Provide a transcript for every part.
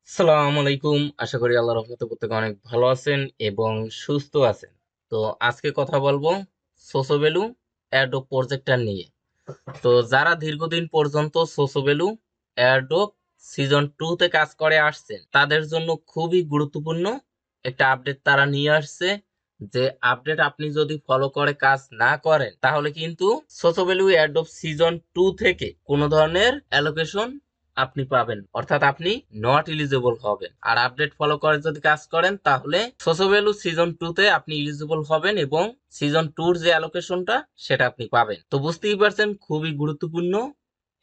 আসসালামু আলাইকুম। আশা করি আল্লাহর রহমতে প্রত্যেকে অনেক ভালো আছেন এবং সুস্থ আছেন। তো আজকে কথা বলবো সোসোভ্যালু অ্যাডোব প্রজেক্টটা নিয়ে। তো যারা দীর্ঘদিন পর্যন্ত সোসোভ্যালু অ্যাডোব সিজন 2 তে কাজ করে আসছেন তাদের জন্য খুবই গুরুত্বপূর্ণ একটা আপডেট তারা নিয়ে আসছে। যে আপডেট আপনি যদি ফলো করে কাজ না করেন তাহলে কিন্তু সোসোভ্যালু অ্যাডোব সিজন 2 থেকে কোনো ধরনের অ্যালোকেশন আপনি পাবেন, অর্থাৎ আপনি নট এলিজিবল হবেন। আর আপডেট ফলো করে যদি কাজ করেন তাহলে সোসোভ্যালু সিজন 2 তে আপনি এলিজিবল হবেন এবং সিজন 2 এর যে অ্যালোকেশনটা সেটা আপনি পাবেন। তো বুঝতেই পারছেন খুবই গুরুত্বপূর্ণ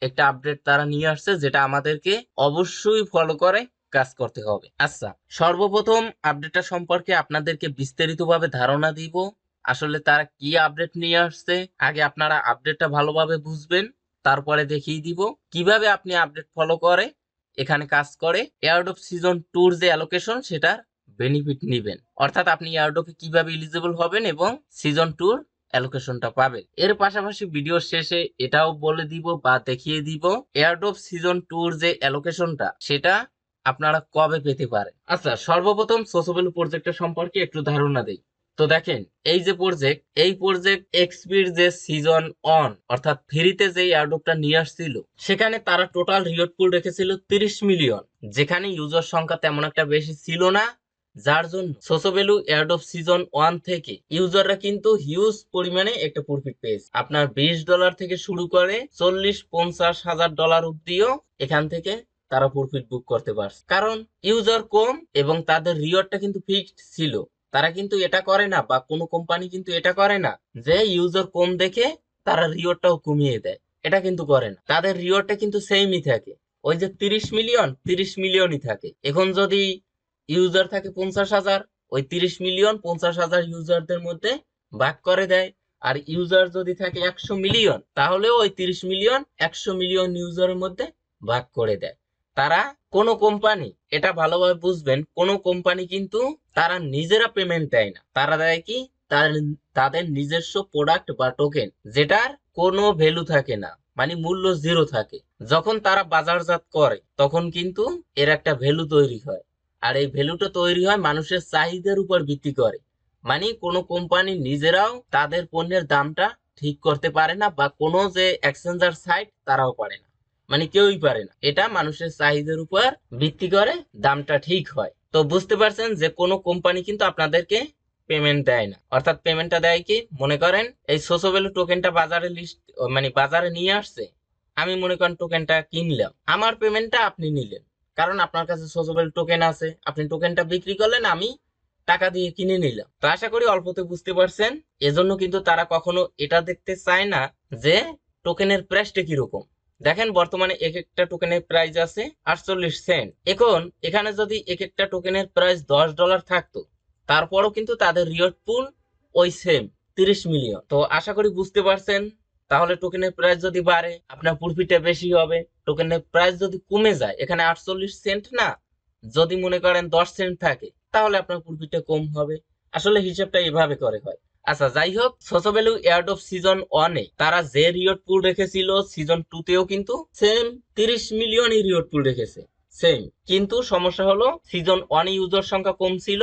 একটা আপডেট তারা নিয়ে আসছে, যেটা আমাদেরকে অবশ্যই ফলো করে কাজ করতে হবে। আচ্ছা, সর্বপ্রথম আপডেটটা সম্পর্কে আপনাদেরকে বিস্তারিতভাবে ধারণা দিব। আসলে তারা কি আপডেট নিয়ে আসছে, আগে আপনারা আপডেটটা ভালোভাবে বুঝবেন, তারপরে দেখিয়ে দিব কিভাবে আপনি আপডেট ফলো করে এখানে কাজ করে এয়ারড্রপ সিজন 2 যে অ্যালোকেশন সেটার বেনিফিট নেবেন, অর্থাৎ আপনি এয়ারড্রপে কিভাবে এলিজিবল হবেন এবং সিজন 2 অ্যালোকেশনটা পাবেন। এর পাশাপাশি ভিডিওর শেষে এটাও বলে দিব বা দেখিয়ে দিব এয়ারড্রপ সিজন 2 যে অ্যালোকেশনটা সেটা আপনারা কবে পেতে পারেন। আচ্ছা, সর্বপ্রথম সোসোভ্যালু প্রজেক্টের সম্পর্কে একটু ধারণা দেই। তো দেখেন, এই প্রজেক্ট এক্সপির যে সিজন অন অর্থাৎ ফ্রিতে যে এয়ারড্রপটা নিয়ে আসছিল সেখানে তারা টোটাল রিওয়ার্ড পুল রেখেছিল 30 মিলিয়ন, যেখানে ইউজার সংখ্যা তেমন একটা বেশি ছিল না, যার জন্য সোসোভ্যালু এয়ারড্রপ সিজন 1 থেকে ইউজাররা কিন্তু হিউজ পরিমাণে একটা প্রফিট পেয়েছে। আপনার $20 থেকে শুরু করে 40-50 হাজার ডলার অব্দিও এখান থেকে তারা প্রফিট বুক করতে পারছে, কারণ ইউজার কম এবং তাদের রিওয়ার্ডটা কিন্তু ফিক্সড ছিল। তারা কিন্তু এটা করে না, বা কোনো কোম্পানি কিন্তু এটা করে না যে ইউজার কম দেখে তারা রিওয়ার্ডটাও কমিয়ে দেয়, এটা কিন্তু করে না। তাদের রিওয়ার্ডটা কিন্তু সেমই থাকে, ওই যে 30 মিলিয়ন 30 মিলিয়নই থাকে। এখন যদি ইউজার থাকে 50 হাজার, ওই 30 মিলিয়ন 50 হাজার ইউজারদের মধ্যে ভাগ করে দেয়। আর ইউজার যদি থাকে 100 মিলিয়ন, তাহলে ওই 30 মিলিয়ন 100 মিলিয়ন ইউজারের মধ্যে ভাগ করে দেয়। তারা কোনো কোম্পানি, এটা ভালোভাবে বুঝবেন, কোনো কোম্পানি কিন্তু তারা নিজেরা পেমেন্ট দেয় না। তারা দেয় কি, তাদের নিজস্ব প্রোডাক্ট বা টোকেন, যেটার কোনো ভ্যালু থাকে না, মানে মূল্য জিরো থাকে। যখন তারা বাজারজাত করে তখন কিন্তু এর একটা ভ্যালু তৈরি হয়। আর এই ভ্যালুটা তৈরি হয় মানুষের চাহিদার উপর ভিত্তি করে। মানে কোনো কোম্পানি নিজেরাও তাদের পণ্যের দামটা ঠিক করতে পারে না, বা কোনো যে এক্সচেঞ্জার সাইট তারাও পারে না, মানে কেউই পারে না। এটা মানুষের চাহিদার উপর ভিত্তি করে দামটা ঠিক হয়। তো বুঝতে পারছেন যে কোনো কোম্পানি কিন্তু আপনাদেরকে পেমেন্ট দেয় না, অর্থাৎ পেমেন্টটা দেয় কি, মনে করেন এই সোসোভ্যালু টোকেনটা বাজারে মানে বাজারে নিয়ে আসছে, আমি মনে করেন টোকেনটা কিনলাম, আমার পেমেন্টটা আপনি নিলেন, কারণ আপনার কাছে সোসোভ্যালু টোকেন আছে, আপনি টোকেনটা বিক্রি করলেন, আমি টাকা দিয়ে কিনে নিলাম। তো আশা করি অল্পতে বুঝতে পারছেন। এজন্য কিন্তু তারা কখনো এটা দেখতে চায় না যে টোকেনের প্রাইসটা কিরকম। দেখেন, বর্তমানে এক একটা টোকেনের প্রাইস আছে 48 সেন্ট। এখন এখানে যদি এক একটা টোকেনের প্রাইস $10 থাকতো, তারপরও কিন্তু তাদের রিওয়ার্ড পুল ওই সেম 30 মিলিয়ন। তো আশা করি বুঝতে পারছেন। তাহলে টোকেনের প্রাইস যদি বাড়ে আপনার প্রফিটটা বেশি হবে, টোকেনের প্রাইস যদি কমে যায়, এখানে 48 সেন্ট না, যদি মনে করেন 10 সেন্ট থাকে, তাহলে আপনার প্রফিটটা কম হবে। আসলে হিসাবটা এভাবে করে হয়। আচ্ছা, যাই হোক, সোসোভ্যালু এয়ারড্রপ সিজন 1 এ তারা যে রিওয়ার্ড পুল রেখেছিল সিজন 2 তেও কিন্তু সেম 30 মিলিয়নই রিওয়ার্ড পুল রেখেছে, সেম। কিন্তু সমস্যা হলো সিজন 1 এ ইউজার সংখ্যা কম ছিল,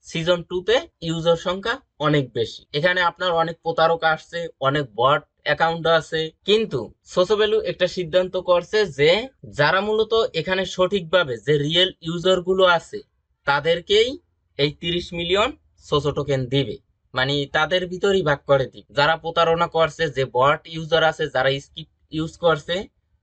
সিজন 2 তে ইউজার সংখ্যা অনেক বেশি। এখানে আপনার অনেক প্রতারক আসছে, অনেক বট অ্যাকাউন্ট আছে। কিন্তু সোসোভ্যালু একটা সিদ্ধান্ত করছে যে যারা মূলত এখানে সঠিকভাবে যে রিয়েল ইউজার গুলো আছে তাদেরকেই এই 30 মিলিয়ন সোসো টোকেন দিবে, মানে তাদের ভিতরই ভাগ করে দিবে। যারা প্রতারণা করছে, যে বট ইউজার আছে, যারা স্কিপ ইউজ করছে,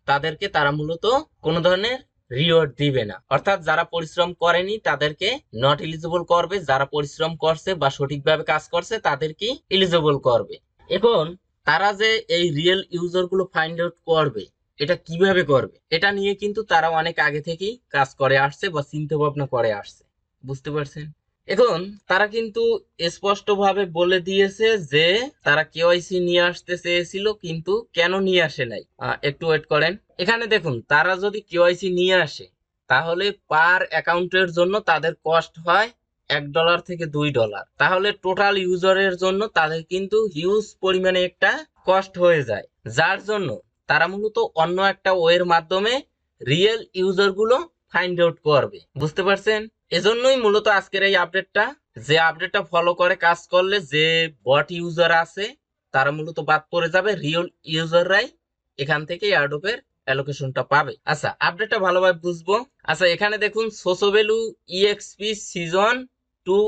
তাদেরকে তারা মূলত কোনো ধরনের রিওয়ার্ড দিবে না। অর্থাৎ যারা পরিশ্রম করেনি তাদেরকে নট এলিজিবল করবে, যারা পরিশ্রম করছে বা সঠিকভাবে কাজ করছে তাদেরকে এলিজিবল করবে। এখন তারা যে এই রিয়েল ইউজার গুলো ফাইন্ড আউট করবে, এটা কিভাবে করবে, এটা নিয়ে কিন্তু তারা অনেক আগে থেকেই কাজ করে আসছে বা চিন্তা ভাবনা করে আসছে। বুঝতে পারছেন? এখন তারা কিন্তু স্পষ্টভাবে বলে দিয়েছে যে তারা কেওয়াইসি নিয়ে আসতে চেয়েছিল, কিন্তু কেন নিয়ে আসে নাই, একটু ওয়েট করেন। এখানে দেখুন, তারা যদি কেওয়াইসি নিয়ে আসে তাহলে পার অ্যাকাউন্টের জন্য তাদের কস্ট হয় $1 থেকে $2। তাহলে টোটাল ইউজারের জন্য তাদের কিন্তু হিউজ পরিমাণে একটা কস্ট হয়ে যায়, যার জন্য তারা মূলত অন্য একটা ওয়ের মাধ্যমে রিয়েল ইউজার গুলো ফাইন্ড আউট করবে। বুঝতে পারছেন? এজন্যই মূলত আজকের এই আপডেটটা, যে আপডেটটা ফলো করে কাজ করলে যে বট ইউজার আছে তারা মূলত বাদ পড়ে যাবে, রিয়েল ইউজাররাই এখান থেকে এয়ারড্রপের অ্যালোকেশনটা পাবে। আচ্ছা, আপডেটটা ভালোভাবে বুঝবো। আচ্ছা, এখানে দেখুন সোসোভ্যালু ইএক্সপি সিজন 2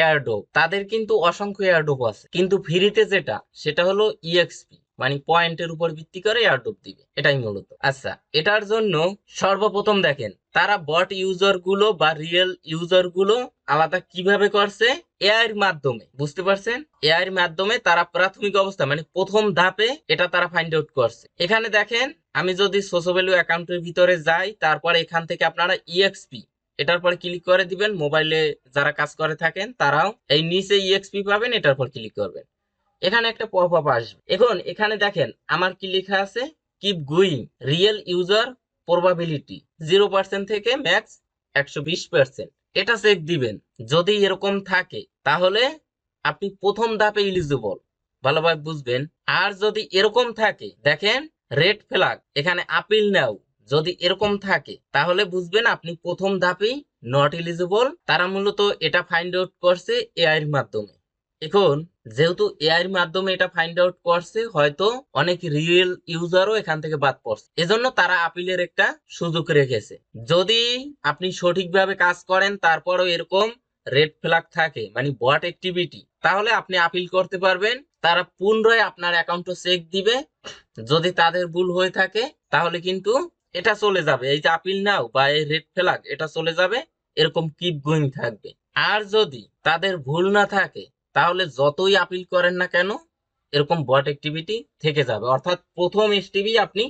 এয়ারড্রপ, তাদের কিন্তু অসংখ্য এয়ারড্রপ আছে, কিন্তু ফ্রিতে যেটা সেটা হলো ইএক্সপি, মানে পয়েন্টের উপর ভিত্তি করে এয়ারড্রপ দিবে, এটাই মূলত। আচ্ছা, এটার জন্য সর্বপ্রথম দেখেন তারা বট ইউজার গুলো বা রিয়েল ইউজার গুলো আলাদা কিভাবে করছে, এআই এর মাধ্যমে। বুঝতে পারছেন? এআই এর মাধ্যমে তারা প্রাথমিক অবস্থা মানে প্রথম ধাপে এটা তারা ফাইন্ড আউট করছে। এখানে দেখেন আমি যদি সোসোভ্যালু অ্যাকাউন্টের ভিতরে যাই, তারপর এখান থেকে আপনারা ইএক্সপি এটার পর ক্লিক করে দিবেন। মোবাইলে যারা কাজ করে থাকেন তারাও এই নিচে ইএক্সপি পাবেন, এটার পর ক্লিক করবেন। এখানে একটা পপ আপ আসবে। এখন এখানে দেখেন আমার কি লেখা আছে, keep going real user probability 0% থেকে ম্যাক্স 120%। এটা চেক দিবেন। যদি এরকম থাকে তাহলে আপনি প্রথম ধাপে ইলিজিবল, ভালোভাবে বুঝবেন। আর যদি এরকম থাকে, দেখেন রেড ফ্ল্যাগ, এখানে আপিল নাও, যদি এরকম থাকে তাহলে বুঝবেন আপনি প্রথম ধাপেই নট এলিজিবল। তারা মূলত এটা ফাইন্ড আউট করছে এআই এর মাধ্যমে। এখন যেহেতু এআই এর মাধ্যমে এটা ফাইন্ড আউট করছে, হয়তো অনেক রিয়েল ইউজারও এখান থেকে বাদ পড়ছে, এজন্য তারা আপিলের একটা সুযোগ রেখেছে। যদি আপনি সঠিকভাবে কাজ করেন তারপরও এরকম রেড ফ্ল্যাগ থাকে মানে বট অ্যাক্টিভিটি, তাহলে আপনি আপিল করতে পারবেন। তারা পুনরায় আপনার অ্যাকাউন্টও চেক দিবে। যদি তাদের ভুল হয়ে থাকে তাহলে কিন্তু এটা চলে যাবে, এই যে আপিল নাও বা এই রেড ফ্ল্যাগ এটা চলে যাবে, এরকম কিপ গোয়িং থাকবে। আর যদি তাদের ভুল না থাকে তাহলে যতই আপিল করেন না কেন এরকম বট অ্যাক্টিভিটি থেকে যাবে, অর্থাৎ প্রথম এসটিভি আপনি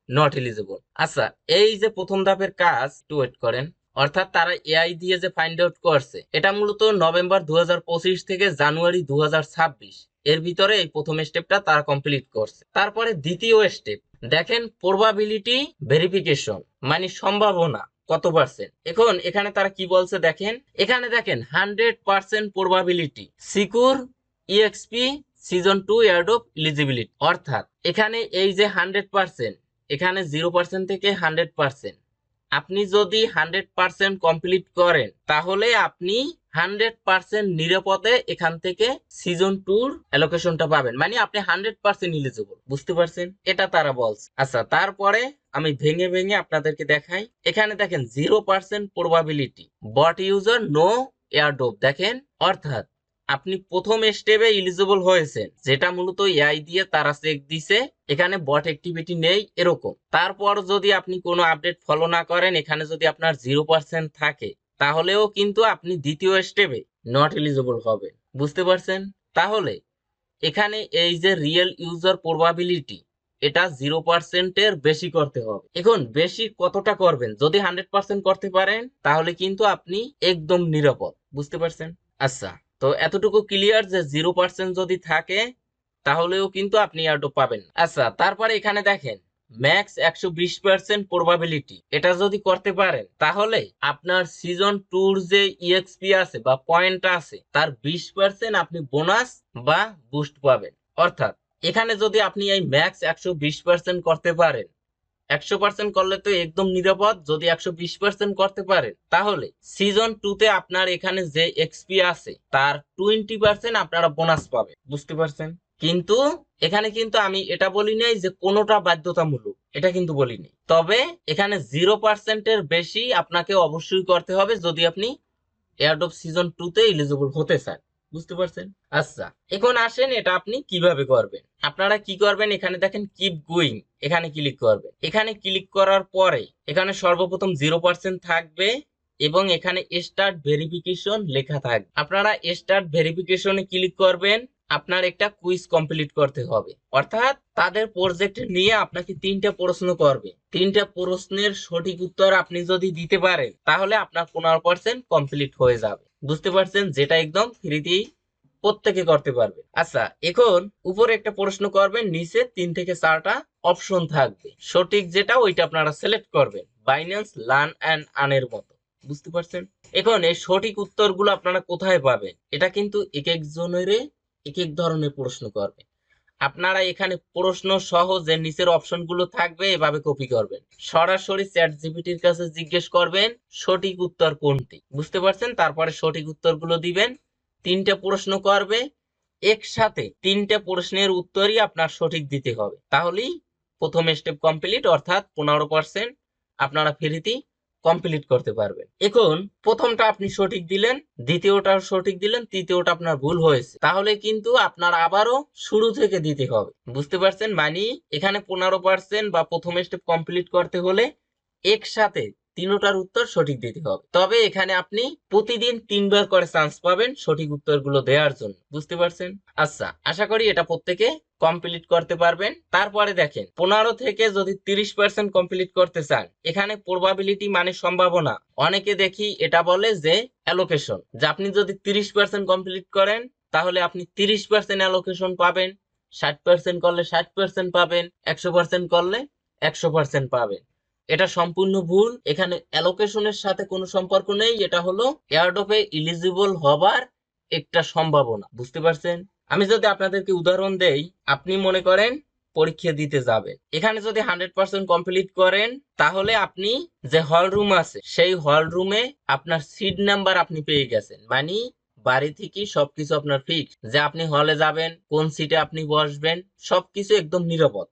নট এলিজিবল। আচ্ছা, এই যে প্রথম ধাপের কাজ, একটু ওয়েট করেন। অর্থাৎ তারা এআই দিয়ে যে ফাইন্ড আউট করছে এটা মূলত নভেম্বর 2025 থেকে জানুয়ারি 2026 এর ভিতরে এই প্রথম স্টেপটা তারা কমপ্লিট করছে। তারপরে দ্বিতীয় স্টেপ দেখেন প্রবাবিলিটি ভেরিফিকেশন, মানে সম্ভাবনা কত পার্সেন্ট। এখন এখানে তারা কি বলছে দেখেন, এখানে দেখেন 100% probability secure EXP season 2 airdrop eligibility. অর্থাৎ এখানে এই যে 100%, এখানে 0% থেকে 100%, আপনি যদি 100% কমপ্লিট করেন তাহলে আপনি 100% নিরাপদে এখান থেকে সিজন 2 অ্যালোকেশনটা পাবেন, মানে আপনি 100% এলিজিবল। বুঝতে পারছেন? এটা তারা বলছে। আচ্ছা, তারপরে আমি ভেঙে ভেঙে আপনাদেরকে দেখাই। এখানে দেখেন 0% প্রবাবিলিটি বট ইউজার নো এয়ারড্রপ, দেখেন অর্থাৎ আপনি প্রথম স্টেপে এলিজিবল হয়েছেন, যেটা মূলত এআই দিয়ে তারা চেক দিছে, এখানে বট অ্যাক্টিভিটি নেই এরকম। তারপর যদি আপনি কোনো আপডেট ফলো না করেন, এখানে যদি আপনার 0% থাকে তাহলেও কিন্তু আপনি দ্বিতীয় স্টেপে নট এলিজিবল হবেন। বুঝতে পারছেন? তাহলে এখানে এই যে রিয়েল ইউজার প্রবাবিলিটি এটা 0% এর বেশি করতে হবে। এখন বেশি কতটা করবেন, যদি 100% করতে পারেন তাহলে কিন্তু আপনি একদম নিরাপদ। বুঝতে পারছেন? আচ্ছা, তো এতটুকু ক্লিয়ার যে 0% যদি থাকে তাহলেও কিন্তু আপনি এয়ারড্রপ পাবেন। আচ্ছা, তারপরে এখানে দেখেন ম্যাক্স 120% প্রবাবিলিটি, এটা যদি করতে পারেন তাহলে আপনার সিজন 2 যে ইএক্সপি আছে বা পয়েন্ট আছে তার 20% আপনি বোনাস বা বুস্ট পাবেন। অর্থাৎ এখানে যদি আপনি এই ম্যাক্স 120% করতে পারেন, 100% করলে তো একদম নিরাপদ। যদি 120% করতে পারেন তাহলে সিজন 2 তে আপনার এখানে যে এক্সপি আছে তার 20% আপনারা বোনাস পাবে। বুঝতে পারছেন? কিন্তু এখানে কিন্তু আমি এটা বলি নাই যে কোনোটা বাধ্যতামূলক, এটা কিন্তু বলিনি। তবে এখানে 0% এর বেশি আপনাকে অবশ্যই করতে হবে যদি আপনি এয়ারড্রপ সিজন 2 তে এলিজিবল হতে চান। বুঝতে পারছেন? আচ্ছা, এখন আসেন এটা আপনি কিভাবে করবেন। আপনারা কি করবেন, এখানে দেখেন কিপ গোয়িং, এখানে ক্লিক করবেন। এখানে ক্লিক করার পরে এখানে সর্বপ্রথম 0% থাকবে এবং এখানে স্টার্ট ভেরিফিকেশন লেখা থাকবে। আপনারা স্টার্ট ভেরিফিকেশনে ক্লিক করবেন। আপনার একটা কুইজ কমপ্লিট করতে হবে, অর্থাৎ তাদের প্রজেক্ট নিয়ে আপনাকে 3টা প্রশ্ন করবে। 3টা প্রশ্নের সঠিক উত্তর আপনি যদি দিতে পারেন তাহলে আপনার 15% কমপ্লিট হয়ে যাবে। বুঝতে পারছেন? যেটা একদম ফ্রিতেই প্রত্যেকে করতে পারবে। আচ্ছা, এখন উপরে একটা প্রশ্ন করবেন, নিচে 3 থেকে 4টা অপশন থাকবে, সঠিক যেটা ওইটা আপনারা সিলেক্ট করবেন, বাইন্যান্স লার্ন এন্ড আর্নের মতো। বুঝতে পারছেন? এখন এই সঠিক উত্তরগুলো আপনারা কোথায় পাবেন, এটা কিন্তু এক একজনের এক এক ধরনের প্রশ্ন করবে। আপনারা এখানে প্রশ্ন সহ যে নিচের অপশনগুলো থাকবে এভাবে কপি করবেন, সরাসরি চ্যাট জিপিটির কাছে জিজ্ঞেস করবেন সঠিক উত্তর কোনটি, বুঝতে পারছেন? তারপরে সঠিক উত্তরগুলো দিবেন। 3টে প্রশ্ন করবে, একসাথে 3টে প্রশ্নের উত্তরই আপনার সঠিক দিতে হবে, তাহলেই প্রথম স্টেপ কমপ্লিট, অর্থাৎ 15% আপনারা ফ্রিতেই কমপ্লিট করতে পারবেন। এখন প্রথমটা আপনি সঠিক দিলেন, দ্বিতীয়টা সঠিক দিলেন, তৃতীয়টা আপনার ভুল হয়েছে, তাহলে কিন্তু আপনার আবারও শুরু থেকে দিতে হবে, বুঝতে পারছেন? মানে এখানে 15% বা প্রথম স্টেপ কমপ্লিট করতে হলে একসাথে 3টার উত্তর সঠিক দিতে হবে। তবে এখানে আপনি প্রতিদিন 3বার করে চান্স পাবেন সঠিক উত্তরগুলো দেওয়ার জন্য, বুঝতে পারছেন? আচ্ছা, আশা করি এটা প্রত্যেকে কমপ্লিট করতে পারবেন। তারপরে দেখেন 15 থেকে যদি 30% কমপ্লিট করতে চান, এখানে প্রবাবিলিটি মানে সম্ভাবনা, অনেকে দেখি এটা বলে যে অ্যালোকেশন, যে আপনি যদি 30% কমপ্লিট করেন তাহলে আপনি 30% অ্যালোকেশন পাবেন, 60% করলে 60% পাবেন, 100% করলে 100% পাবেন। এটা সম্পূর্ণ ভুল। এখানে অ্যালোকেশনের সাথে কোনো সম্পর্ক নেই, এটা হলো এয়ারড্রপে এলিজিবল হবার একটা সম্ভাবনা, বুঝতে পারছেন? আমি যদি আপনাদেরকে উদাহরণ দেই, আপনি মনে করেন পরীক্ষা দিতে যাবেন, এখানে যদি 100% কমপ্লিট করেন তাহলে আপনি যে হল রুম আছে সেই হল রুমে আপনার সিট নাম্বার আপনি পেয়ে গেছেন, মানে বাড়ি থেকে সবকিছু আপনার ফিক্স, যে আপনি হলে যাবেন, কোন সিটে আপনি বসবেন, সবকিছু একদম নিরাপদ,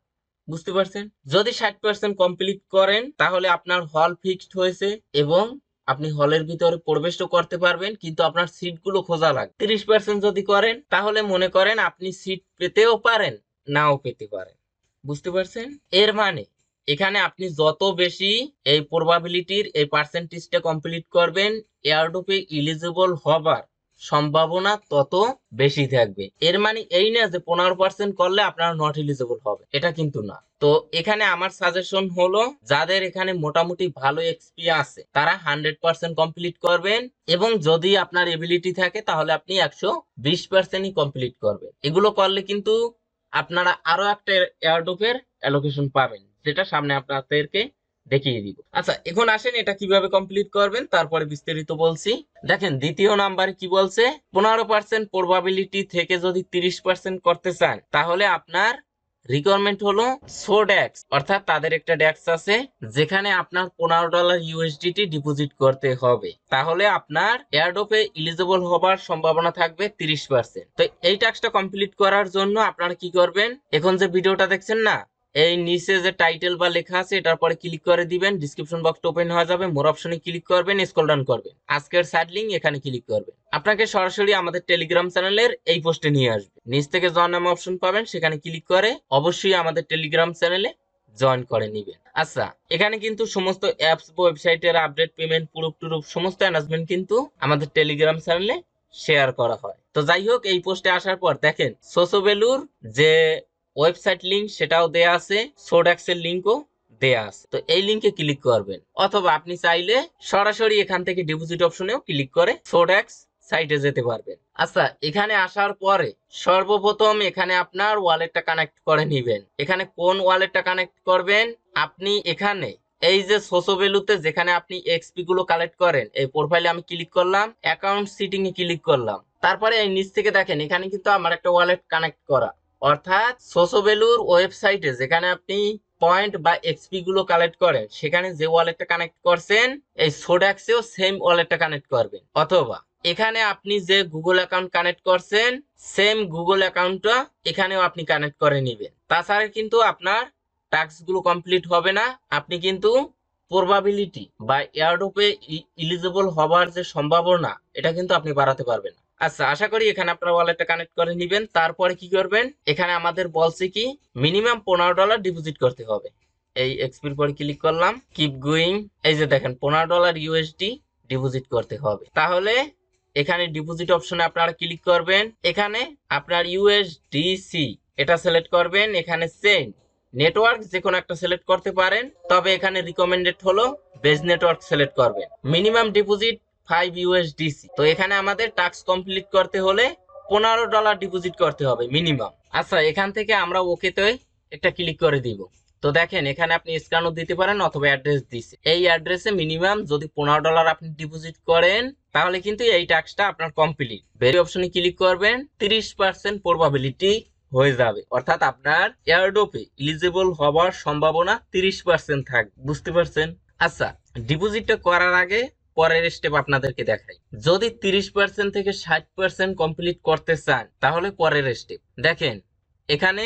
বুঝতে পারছেন? যদি 60% কমপ্লিট করেন তাহলে আপনার হল ফিক্সড হয়েছে এবং আপনি হলের ভিতরে প্রবেশও করতে পারবেন, কিন্তু আপনার সিটগুলো খোঁজা লাগবে। 30% যদি করেন তাহলে মনে করেন আপনি সিট পেতেও পারেন, নাও পেতে পারেন, বুঝতে পারছেন? এর মানে এখানে আপনি যত বেশি এই প্রবাবিলিটির এই পার্সেন্টেজটা কমপ্লিট করবেন, এয়ারড্রপে এলিজিবল হবার সম্ভাবনা তত বেশি থাকবে। এর মানে এই না যে 15% করলে আপনারা নট এলিজিবল হবে, এটা কিন্তু না। তো এখানে আমার সাজেশন হলো, যাদের এখানে মোটামুটি ভালো এক্সপি আছে তারা 100% কমপ্লিট করবেন, এবং যদি আপনার এবিলিটি থাকে তাহলে আপনি 120%ই কমপ্লিট করবেন। এগুলো করলে কিন্তু আপনারা আরো একটা এয়ারড্রপের অ্যালোকেশন পাবেন, যেটা সামনে আপনাদেরকে দেখিয়ে দিব। আচ্ছা, এখন আসেন এটা কিভাবে কমপ্লিট করবেন তারপরে বিস্তারিত বলছি। দেখেন দ্বিতীয় নাম্বারে কি বলছে, 15% প্রবাবিলিটি থেকে যদি 30% করতে চান তাহলে আপনার রিকোয়ারমেন্ট হলো সোড্যাক্স, অর্থাৎ তাদের একটা ড্যাক্স আছে যেখানে আপনার $15 ইউএসডিটি ডিপোজিট করতে হবে, তাহলে আপনার এয়ারড্রপে এলিজিবল হবার সম্ভাবনা থাকবে 30%। তো এই টাস্কটা কমপ্লিট করার জন্য আপনারা কি করবেন, এখন যে ভিডিওটা দেখছেন না, এই নিচে যে টাইটেল বা লেখা আছে এটার পরে ক্লিক করে দিবেন, ডিসক্রিপশন বক্সটা ওপেন হয়ে যাবে, মোর অপশনে ক্লিক করবেন, স্ক্রল ডাউন করবেন, আজকের সাইড লিংক এখানে ক্লিক করবেন, আপনাকে সরাসরি আমাদের টেলিগ্রাম চ্যানেলের এই পোস্টে নিয়ে আসবে। নিচ থেকে জয়েন নামে অপশন পাবেন, সেখানে ক্লিক করে অবশ্যই আমাদের টেলিগ্রাম চ্যানেলে জয়েন করে নিবেন। আচ্ছা, এখানে কিন্তু সমস্ত অ্যাপস, ওয়েবসাইটের আপডেট, পেমেন্ট, প্রুফ টুরুফ সমস্ত অ্যানাউন্সমেন্ট কিন্তু আমাদের টেলিগ্রাম চ্যানেলে শেয়ার করা হয়। তো যাই হোক, এই পোস্টে আসার পর দেখেন সোসোভ্যালুর যে ওয়েবসাইট লিংক সেটাও দেয়া আছে, সোডাক্সের লিংকও দেয়া আছে। তো এই লিংকে ক্লিক করবেন, অথবা আপনি চাইলে সরাসরি এখান থেকে ডিপোজিট অপশনেও ক্লিক করে সোডাক্স সাইটে যেতে পারবেন। আচ্ছা, এখানে আসার পরে সর্বপ্রথম এখানে আপনার ওয়ালেটটা কানেক্ট করে নিবেন। এখানে কোন ওয়ালেটটা কানেক্ট করবেন, আপনি এখানে এই যে সোসোভ্যালুতে যেখানে আপনি এক্সপি গুলো কালেক্ট করেন, এই প্রোফাইলে আমি ক্লিক করলাম, অ্যাকাউন্ট সিটিং এ ক্লিক করলাম, তারপরে এই নিচ থেকে দেখেন এখানে কিন্তু আমার একটা ওয়ালেট কানেক্ট করা, অর্থাৎ সোসোভ্যালুর ওয়েবসাইটে যেখানে আপনি পয়েন্ট বা এক্সপি গুলো কালেক্ট করেন সেখানে যে ওয়ালেটটা কানেক্ট করছেন এই সোডাক্সেও সেম ওয়ালেটটা কানেক্ট করবেন, অথবা এখানে আপনি যে গুগল অ্যাকাউন্ট কানেক্ট করছেন সেম গুগল অ্যাকাউন্টটা এখানেও আপনি কানেক্ট করে নেবেন। তাছাড়া কিন্তু আপনার টাস্ক গুলো কমপ্লিট হবে না, আপনি কিন্তু প্রবাবিলিটি বা এয়ারড্রপে এলিজিবল হবার যে সম্ভাবনা এটা কিন্তু আপনি বাড়াতে পারবেন না। আচ্ছা, আশা করি এখানে আপনার ওয়ালেটটা কানেক্ট করে নেবেন। তারপরে কি করবেন, এখানে আমাদের বলছে কি মিনিমাম $15 ডিপোজিট করতে হবে। এই এক্সপির পরে ক্লিক করলাম, কিপ গোয়িং, এই যে দেখেন $15 ইউএসডি ডিপোজিট করতে হবে। তাহলে এখানে ডিপোজিট অপশনে আপনারা ক্লিক করবেন, এখানে আপনার ইউএসডিসি এটা সিলেক্ট করবেন, এখানে সেন্ড নেটওয়ার্ক যে কোনো একটা সিলেক্ট করতে পারেন, তবে এখানে রিকমেন্ডেড হলো বেজ নেটওয়ার্ক সিলেক্ট করবেন। Minimum deposit 5 USDC. তো এখানে আমাদের টাস্ক কমপ্লিট করতে হলে $15 ডিপোজিট করতে হবে মিনিমাম। আচ্ছা, এখান থেকে আমরা ওকেতে একটা ক্লিক করে দিব। তো দেখেন এখানে আপনি স্ক্যানও দিতে পারেন অথবা অ্যাড্রেস দিছে, এই অ্যাড্রেসে মিনিমাম যদি $15 আপনি ডিপোজিট করেন তাহলে কিন্তু এই টাস্কটা আপনার কমপ্লিট। ভেরি অপশনে ক্লিক করবেন, 30% প্রবাবিলিটি হয়ে যাবে, অর্থাৎ আপনার এয়ারড্রপে এলিজিবল হওয়ার সম্ভাবনা 30% থাকবে। বুঝতে পারছেন? আচ্ছা, ডিপোজিটটা করার আগে পরের স্টেপ আপনাদেরকে দেখাই। যদি 30% থেকে 60% কমপ্লিট করতে চান তাহলে পরের স্টেপ দেখেন, এখানে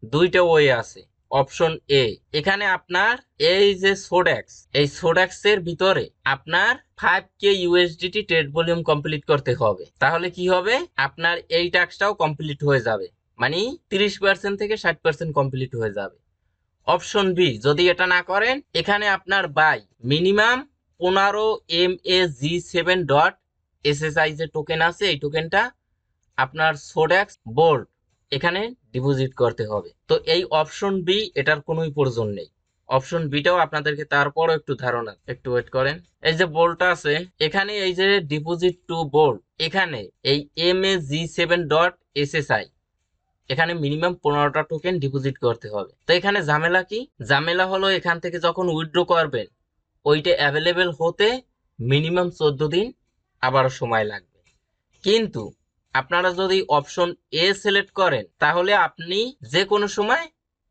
দুইটা ওয়ে আছে। অপশন এ, এখানে আপনার এই যে সোডাক্স, এই সোডাক্স এর ভিতরে আপনার 5K USDT trade volume complete করতে হবে। তাহলে কি হবে, আপনার এই টাস্কটাও কমপ্লিট হয়ে যাবে, মানে 30% থেকে 60% কমপ্লিট হয়ে যাবে। অপশন বি, যদি এটা না করেন, এখানে আপনার বাই মিনিমাম 15 MAG7.SSI যে টোকেন আছে, এই টোকেনটা আপনার সোডাক্স বোল্ট এখানে ডিপোজিট করতে হবে। তো এই অপশন বি, এটার কোনোই প্রয়োজন নেই। অপশন বিটাও আপনাদেরকে তারপরও একটু ধারণা, একটু ওয়েট করেন। এই যে বোল্টটা আছে এখানে, এই যে ডিপোজিট টু বোল্ট, এখানে এই MAG7.SSI এখানে মিনিমাম 15টা টোকেন ডিপোজিট করতে হবে। তো এখানে ঝামেলা কি? ঝামেলা হলো এখান থেকে যখন উইথড্র করবেন ওইটা অ্যাভেলেবেল হতে মিনিমাম 14 দিন আবারও সময় লাগবে। কিন্তু আপনারা যদি অপশন এ সিলেক্ট করেন তাহলে আপনি যে কোনো সময়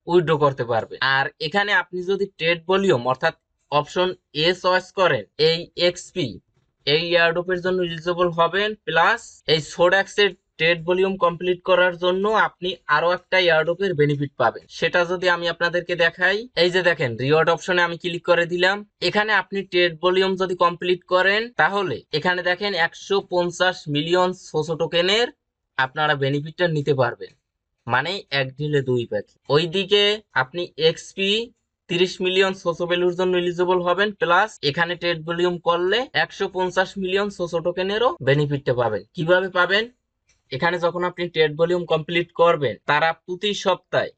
উইথড্র করতে পারবেন। আর এখানে আপনি যদি ট্রেড ভলিউম অর্থাৎ অপশন এ চয়েস করেন, এই এক্সপি এই এয়ারড্রপের জন্য এলিজিবল হবেন, প্লাস এই সোডাক্সের ট্রেড ভলিউম কমপ্লিট করার জন্য আপনি আরো একটা এয়ারড্রপের বেনিফিট পাবেন। সেটা যদি আমি আপনাদেরকে দেখাই, এই যে দেখেন রিওয়ার্ড অপশনে আমি ক্লিক করে দিলাম। এখানে আপনি ট্রেড ভলিউম যদি কমপ্লিট করেন তাহলে এখানে দেখেন 150 মিলিয়ন সোসো টোকেনের আপনারা বেনিফিটটা নিতে পারবেন, মানে এক ঢিলে দুই পাখি। ওইদিকে আপনি এক্সপি 30 মিলিয়ন সোসো ভ্যালুর জন্য এলিজিবল হবেন, প্লাস এখানে ট্রেড ভলিউম করলে 150 মিলিয়ন সোসো টোকেনেরও বেনিফিটটা পাবেন। কিভাবে পাবেন? এখানে যখন আপনি ট্রেড ভলিউম কমপ্লিট করবেন, তারা প্রতি সপ্তাহে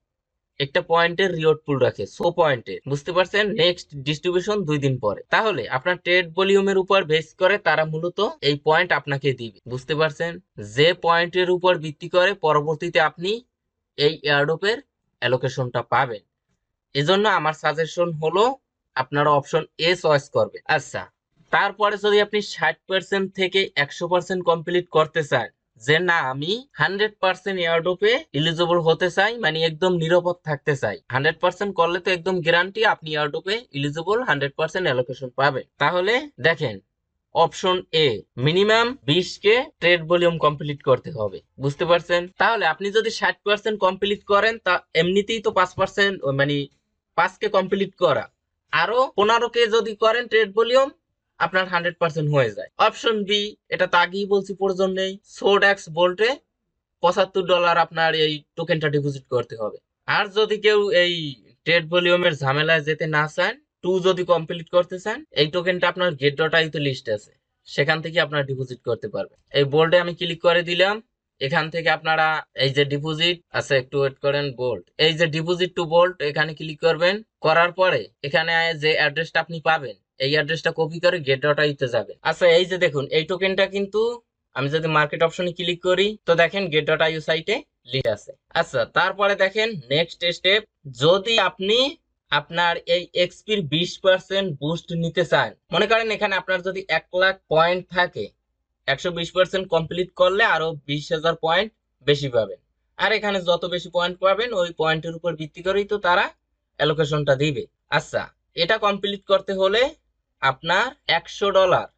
একটা পয়েন্টের রিওয়ার্ড পুল রাখে, 100 পয়েন্টের। বুঝতে পারছেন? নেক্সট ডিস্ট্রিবিউশন 2 দিন পরে। তাহলে আপনার ট্রেড ভলিউমের উপর বেস করে তারা মূলত এই পয়েন্ট আপনাকে দিবে। বুঝতে পারছেন? যে পয়েন্টের উপর ভিত্তি করে পরবর্তীতে আপনি এই এয়ারড্রপের অ্যালোকেশনটা পাবেন। এজন্য আমার সাজেশন হলো আপনারা অপশন এ চয়েস করবেন। আচ্ছা, তারপরে যদি আপনি 60% থেকে 100% কমপ্লিট করতে চান, যে না আমি 100% এয়ারড্রপে এলিজিবল হতে চাই, মানে একদম নিরাপদ থাকতে চাই, 100% করলে তো একদম গ্যারান্টি আপনি এয়ারড্রপে এলিজিবল 100% অ্যালোকেশন পাবেন। তাহলে দেখেন option A, minimum 20K trade volume complete করতে হবে। বুঝতে পারছেন? তাহলে আপনি যদি 60% কমপ্লিট করেন তা এমনিতেই তো 5%, মানে 5K কমপ্লিট করা, আরো 15K যদি করেন ট্রেড ভলিউম, আপনার 100% হয়ে যায়। অপশন বি, এটা তো আগেই বলছি প্রয়োজন নেই, সোডাক্স বোল্টে $75 আপনার এই টোকেনটা ডিপোজিট করতে হবে। আর যদি কেউ এই ট্রেড ভলিউমের ঝামেলায় যেতে না চান, 2 যদি কমপ্লিট করতে চান, এই টোকেনটা আপনার গেট ডট আইতে লিস্ট আছে, সেখান থেকে আপনারা ডিপোজিট করতে পারবেন। এই বোল্টে আমি ক্লিক করে দিলাম। এখান থেকে আপনারা এই যে ডিপোজিট আছে, একটু ওয়েট করেন, বোল্ট, এই যে ডিপোজিট টু বোল্ট এখানে ক্লিক করবেন। করার পরে এখানে যে অ্যাড্রেসটা আপনি পাবেন, এই অ্যাড্রেসটা কপি করে গেট ডট আইতে যাবেন। আচ্ছা, এই যে দেখুন এই টোকেনটা কিন্তু আমি যদি মার্কেট অপশনে ক্লিক করি তো দেখেন গেট ডট আইউ সাইটে লিস্ট আছে। আচ্ছা, তারপরে দেখেন নেক্সট স্টেপ, যদি আপনি আপনার এই এক্সপির 20% বুস্ট নিতে চান, মনে করেন এখানে আপনার যদি 1 লাখ পয়েন্ট থাকে, 120% কমপ্লিট করলে আরো 20,000 পয়েন্ট বেশি পাবেন। আর এখানে যত বেশি পয়েন্ট পাবেন ওই পয়েন্টের উপর ভিত্তি করেই তো তারা অ্যালোকেশনটা দিবে। আচ্ছা, এটা কমপ্লিট করতে হলে আপনার $100,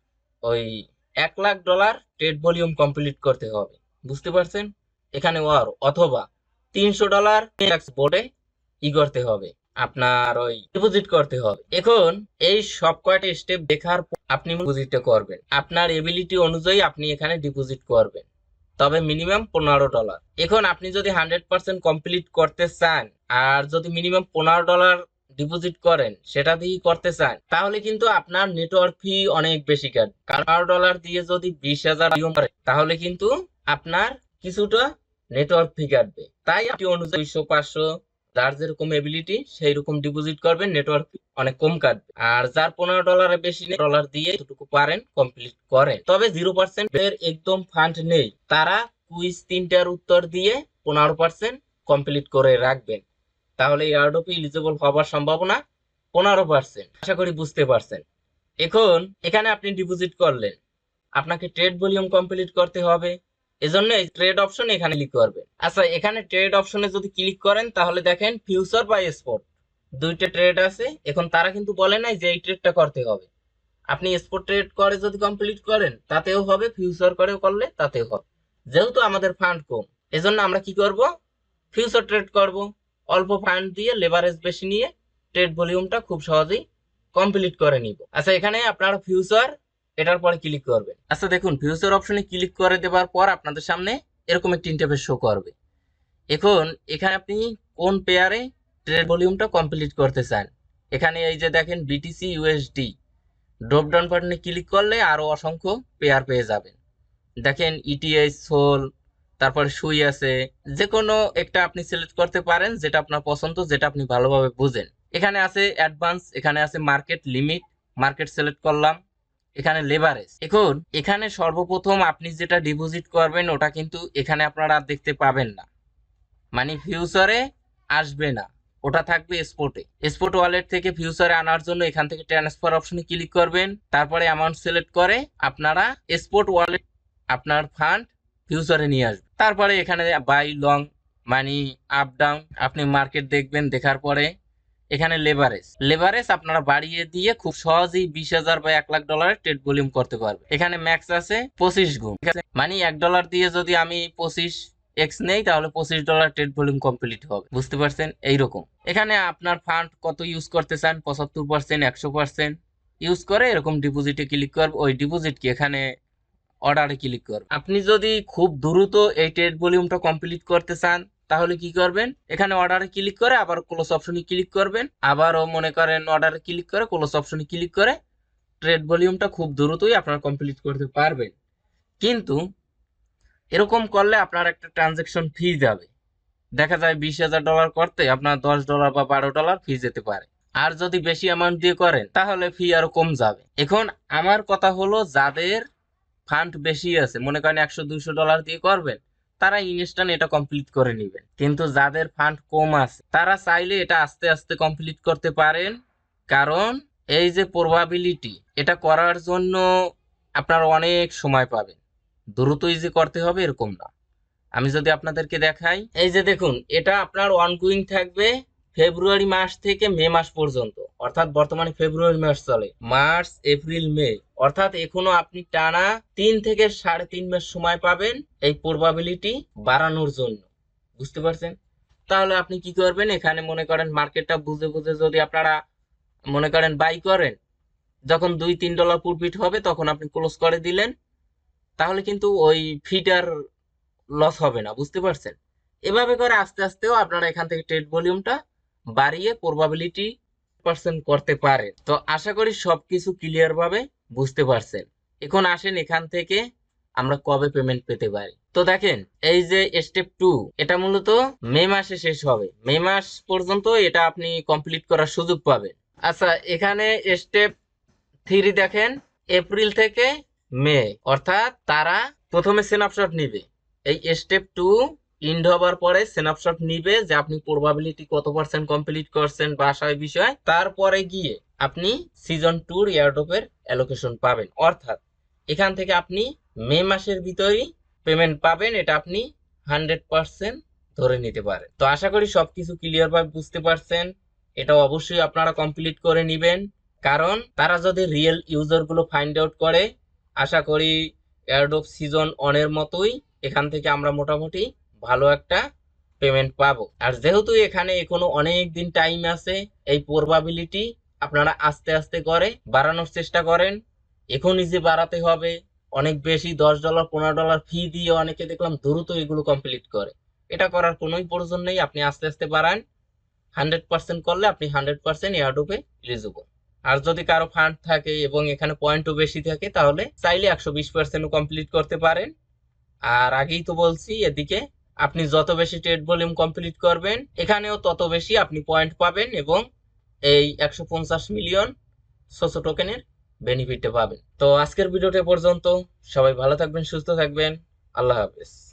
ওই $1,00,000 ট্রেড ভলিউম কমপ্লিট করতে হবে। বুঝতে পারছেন? এখানে ওয়ার অথবা $300 বোর্ডে করতে হবে, আপনার ওই ডিপোজিট করতে হবে। এখন এই সব কয়টা স্টেপ দেখার পর আপনি ডিপোজিটটা করবেন, আপনার এবিলিটি অনুযায়ী আপনি এখানে ডিপোজিট করবেন, তবে মিনিমাম $15। এখন আপনি যদি 100% কমপ্লিট করতে চান আর যদি মিনিমাম $15 ডিপোজিট করেন, সেটা দিয়ে করতে চান, তাহলে কিন্তু আপনার নেটওয়ার্ক ফি অনেক বেশি কাটবে। কারণ $15 দিয়ে যদি 20,000 করে তাহলে কিন্তু আপনার কিছুটা নেটওয়ার্ক ফি কাটবে। তাই আপনি অনুযায়ী 200-500 যার যেরকম এবিলিটি সেই রকম ডিপোজিট করবেন, নেটওয়ার্ক অনেক কম কাটবে। আর যার $15 বেশি ডলার দিয়ে যতটুকু পারেন কমপ্লিট করেন। তবে 0% এর একদম ফান্ড নেই, তারা কুইজ 3টার উত্তর দিয়ে 15% কমপ্লিট করে রাখবেন, তাহলে এয়ারড্রপে এলিজিবল হওয়ার সম্ভাবনা 15%। আশা করি বুঝতে পারছেন। এখন এখানে আপনি ডিপোজিট করলেন, আপনাকে ট্রেড ভলিউম কমপ্লিট করতে হবে, এজন্য এই ট্রেড অপশন এখানে ক্লিক করবেন। আচ্ছা, এখানে ট্রেড অপশনে যদি ক্লিক করেন তাহলে দেখেন ফিউচার বা স্পট দুইটা ট্রেড আছে। এখন তারা কিন্তু বলে নাই যে এই ট্রেডটা করতে হবে। আপনি স্পট ট্রেড করে যদি কমপ্লিট করেন তাতেও হবে, ফিউচার করেও করলে তাতেও হবে। যেহেতু আমাদের ফান্ড কম, এজন্য আমরা কি করব, ফিউচার ট্রেড করব। অল্প ফান্ড দিয়ে লেভারেজ বেশি নিয়ে ট্রেড ভলিউমটা খুব সহজেই কমপ্লিট করে নিব। আচ্ছা, এখানে আপনারা ফিউচার এটার পরে ক্লিক করবেন। আচ্ছা দেখুন, ফিউচার অপশনে ক্লিক করে দেওয়ার পর আপনাদের সামনে এরকম একটি ইন্টারফেস শো করবে। এখন এখানে আপনি কোন পেয়ারে ট্রেড ভলিউমটা কমপ্লিট করতে চান, এখানে এই যে দেখেন বিটিসি ইউএসডি ড্রপ ডাউন বাটনে ক্লিক করলে আরো অসংখ্য পেয়ার পেয়ে যাবেন। দেখেন ইটিএস, সোল, তারপরে সুই আছে। যে কোনো একটা আপনি সিলেক্ট করতে পারেন যেটা আপনার পছন্দ, যেটা আপনি ভালোভাবে বুঝেন। এখানে আছে অ্যাডভান্স, এখানে আছে মার্কেট লিমিট, মার্কেট সিলেক্ট করলাম। এখানে লেভারেজ। এখন এখানে সর্বপ্রথম আপনি যেটা ডিপোজিট করবেন ওটা কিন্তু এখানে আপনারা আর দেখতে পাবেন না, মানে ফিউচারে আসবে না, ওটা থাকবে স্পটে। স্পট ওয়ালেট থেকে ফিউচারে আনার জন্য এখান থেকে ট্রান্সফার অপশনে ক্লিক করবেন, তারপরে অ্যামাউন্ট সিলেক্ট করে আপনারা স্পট ওয়ালেট আপনার ফান্ড ফিউচারে নিয়ে আসবে। তারপরে এখানে by long money up down আপনি মার্কেট দেখবেন, দেখার পরে এখানে লেভারেজ আপনারা বাড়িয়ে দিয়ে খুব সহজেই 20,000 বা $1,00,000 ট্রেড ভলিউম করতে পারবে। এখানে ম্যাক্স আছে 25 গুণ, মানে $1 দিয়ে যদি আমি 25x নেই তাহলে $25 ট্রেড ভলিউম কমপ্লিট হবে। বুঝতে পারছেন? এইরকম এখানে আপনার ফান্ড কত ইউজ করতে চান, 75%, 100% ইউজ করে এরকম ডিপোজিটে ক্লিক করবে। ওই ডিপোজিট কি এখানে অর্ডারে ক্লিক করবেন। আপনি যদি খুব দ্রুত এই ট্রেড ভলিউমটা কমপ্লিট করতে চান তাহলে কি করবেন, এখানে অর্ডারে ক্লিক করে আবার ক্লোজ অপশনে ক্লিক করবেন, আবারও মনে করেন অর্ডারে ক্লিক করে ক্লোজ অপশনে ক্লিক করে ট্রেড ভলিউমটা খুব দ্রুতই আপনারা কমপ্লিট করতে পারবেন। কিন্তু এরকম করলে আপনার একটা ট্রানজাকশন ফি যাবে, দেখা যায় $20,000 করতে আপনার $10 বা $12 ফি যেতে পারে। আর যদি বেশি অ্যামাউন্ট দিয়ে করেন তাহলে ফি আরো কম যাবে। এখন আমার কথা হলো, যাদের ফান্ড বেশি আছে, মনে করেন $100-200 দিয়ে করবেন, তারা ইনস্ট্যান্ট এটা কমপ্লিট করে নেবেন। কিন্তু যাদের ফান্ড কম আছে তারা চাইলে এটা আস্তে আস্তে কমপ্লিট করতে পারেন, কারণ এই যে প্রবাবিলিটি, এটা করার জন্য আপনারা অনেক সময় পাবেন, দ্রুতই যে করতে হবে এরকম না। আমি যদি আপনাদেরকে দেখাই, এই যে দেখুন, এটা আপনার অনগোয়িং থাকবে ফেব্রুয়ারি মাস থেকে মে মাস পর্যন্ত, অর্থাৎ বর্তমানে ফেব্রুয়ারি মাস চলে, মার্চ, এপ্রিল, মে, অর্থাৎ এখনো আপনি টানা 3 থেকে 3.5 মাস সময় পাবেন এই প্রবাবিলিটি বাড়ানোর জন্য। বুঝতে পারছেন? তাহলে আপনি কি করবেন, এখানে মনে করেন মার্কেটটা বুঝে বুঝে যদি আপনারা মনে করেন বাই করেন, যখন $2-3 প্রফিট হবে তখন আপনি ক্লোজ করে দিলেন, তাহলে কিন্তু ওই ফিটার লস হবে না। বুঝতে পারছেন? এভাবে করে আস্তে আস্তেও আপনারা এখান থেকে ট্রেড ভলিউমটা বাড়িয়ে প্রবাবিলিটি পার্সেন্ট করতে পারেন। তো আশা করি সবকিছু ক্লিয়ার ভাবে বুঝতে পারছেন। এখন আসেন এখান থেকে আমরা কবে পেমেন্ট পেতে পারি। তো দেখেন, এই যে স্টেপ 2, এটা মূলত মে মাসে শেষ হবে, মে মাস পর্যন্ত এটা আপনি কমপ্লিট করার সুযোগ পাবেন। আচ্ছা, এখানে স্টেপ 3 দেখেন, এপ্রিল থেকে মে, অর্থাৎ তারা প্রথমে স্ন্যাপশট নিবে। এই স্টেপ 2 ইন্ড হবার পরে স্ন্যাপশট নিবে যে আপনি প্রবাবিলিটি কত পার্সেন্ট কমপ্লিট করছেন বা আশায় বিষয়, তারপরে গিয়ে আপনি সিজন 2 এয়ারড্রপের অ্যালোকেশন পাবেন। অর্থাৎ এখান থেকে আপনি মে মাসের ভিতরেই পেমেন্ট পাবেন, এটা আপনি 100% ধরে নিতে পারেন। তো আশা করি সবকিছু ক্লিয়ার ভাবে বুঝতে পারছেন। এটা অবশ্যই আপনারা কমপ্লিট করে নেবেন, কারণ তারা যদি রিয়েল ইউজার গুলো ফাইন্ড আউট করে, আশা করি এয়ারড্রপ সিজন 1 এর মতোই এখান থেকে আমরা মোটামুটি ভালো একটা পেমেন্ট পাবো। আর যেহেতু এখানে এখনো অনেক দিন টাইম আছে, এই প্রবাবিলিটি আপনারা আস্তে আস্তে করে বাড়ানোর চেষ্টা করেন। এখনই যে বাড়াতে হবে অনেক বেশি $10, $15 ফি দিয়ে অনেকে দেখলাম দ্রুত এগুলো কমপ্লিট করে, এটা করার কোনোই প্রয়োজন নেই। আপনি আস্তে আস্তে বাড়ান, 100% করলে আপনি 100% এয়ারড্রপে এলিজিবল। আর যদি কারো ফান্ড থাকে এবং এখানে পয়েন্টও বেশি থাকে তাহলে চাইলে 120% কমপ্লিট করতে পারেন। আর আগেই তো বলছি, এদিকে আপনি যত বেশি ট্রেড ভলিউম কমপ্লিট করবেন এখানেও তত বেশি আপনি পয়েন্ট পাবেন এবং এই 150 মিলিয়ন সোসো টোকেনের বেনিফিটে পাবেন। তো আজকের ভিডিওটা পর্যন্ত, সবাই ভালো থাকবেন, সুস্থ থাকবেন, আল্লাহ হাফেজ।